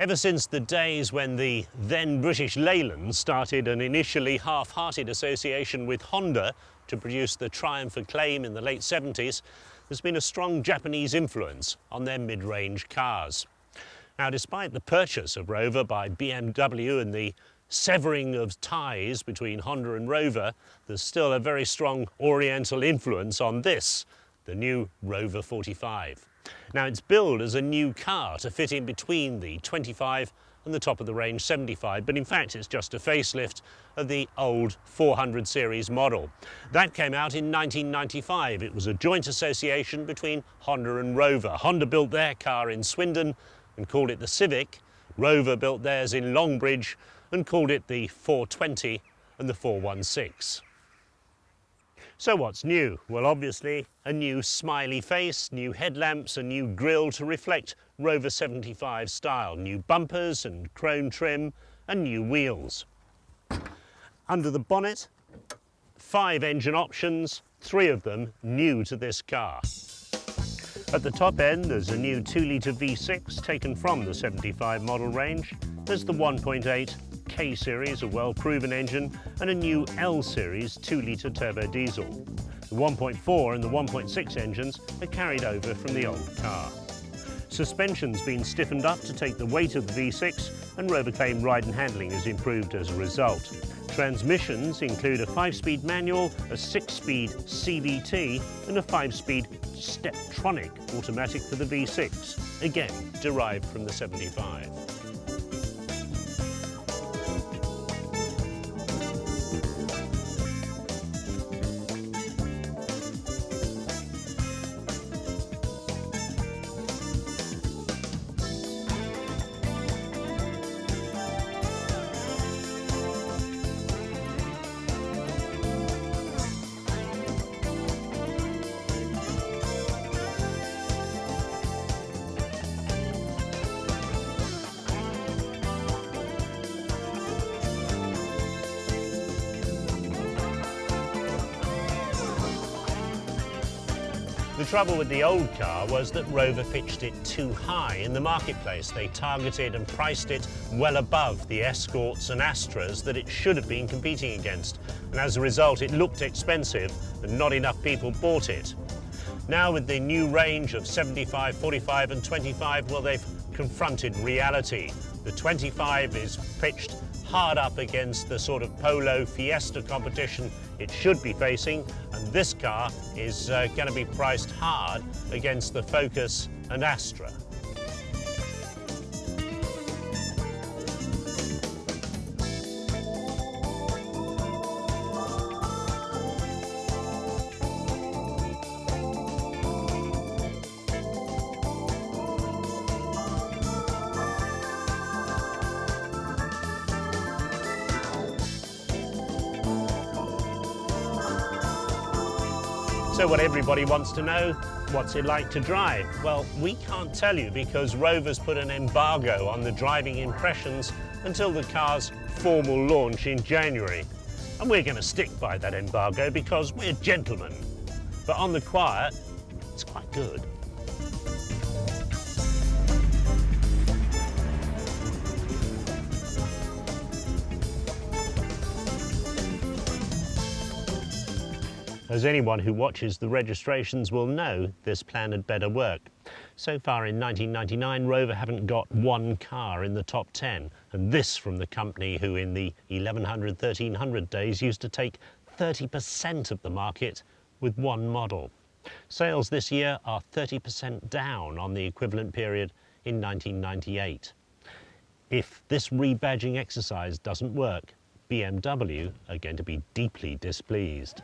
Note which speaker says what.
Speaker 1: Ever since the days when the then British Leyland started an initially half-hearted association with Honda to produce the Triumph Acclaim in the late 70s, there's been a strong Japanese influence on their mid-range cars. Now, despite the purchase of Rover by BMW and the severing of ties between Honda and Rover, there's still a very strong Oriental influence on this, the new Rover 45. Now, it's billed as a new car to fit in between the 25 and the top of the range 75, but in fact it's just a facelift of the old 400 series model. That came out in 1995. It was a joint association between Honda and Rover. Honda built their car in Swindon and called it the Civic. Rover built theirs in Longbridge and called it the 420 and the 416. So what's new? Well, obviously a new smiley face, new headlamps, a new grille to reflect Rover 75 style, new bumpers and chrome trim and new wheels. Under the bonnet, 5 engine options, 3 of them new to this car. At the top end there's a new 2-litre V6 taken from the 75 model range. There's the 1.8 K series, a well-proven engine, and a new L series 2-litre turbo diesel. The 1.4 and the 1.6 engines are carried over from the old car. Suspension's been stiffened up to take the weight of the V6, and Rover claim ride and handling has improved as a result. Transmissions include a 5-speed manual, a 6-speed CVT and a 5-speed Steptronic automatic for the V6, again derived from the 75. The trouble with the old car was that Rover pitched it too high in the marketplace. They targeted and priced it well above the Escorts and Astras that it should have been competing against. And as a result, it looked expensive and not enough people bought it. Now with the new range of 75, 45 and 25, well, they've confronted reality. The 25 is pitched hard up against the sort of Polo Fiesta competition it should be facing, and this car is going to be priced hard against the Focus and Astra. So what everybody wants to know, what's it like to drive? Well, we can't tell you because Rover's put an embargo on the driving impressions until the car's formal launch in January. And we're going to stick by that embargo because we're gentlemen. But on the quiet, it's quite good. As anyone who watches the registrations will know, this plan had better work. So far in 1999, Rover haven't got one car in the top 10, and this from the company who in the 1100, 1300 days used to take 30% of the market with one model. Sales this year are 30% down on the equivalent period in 1998. If this rebadging exercise doesn't work, BMW are going to be deeply displeased.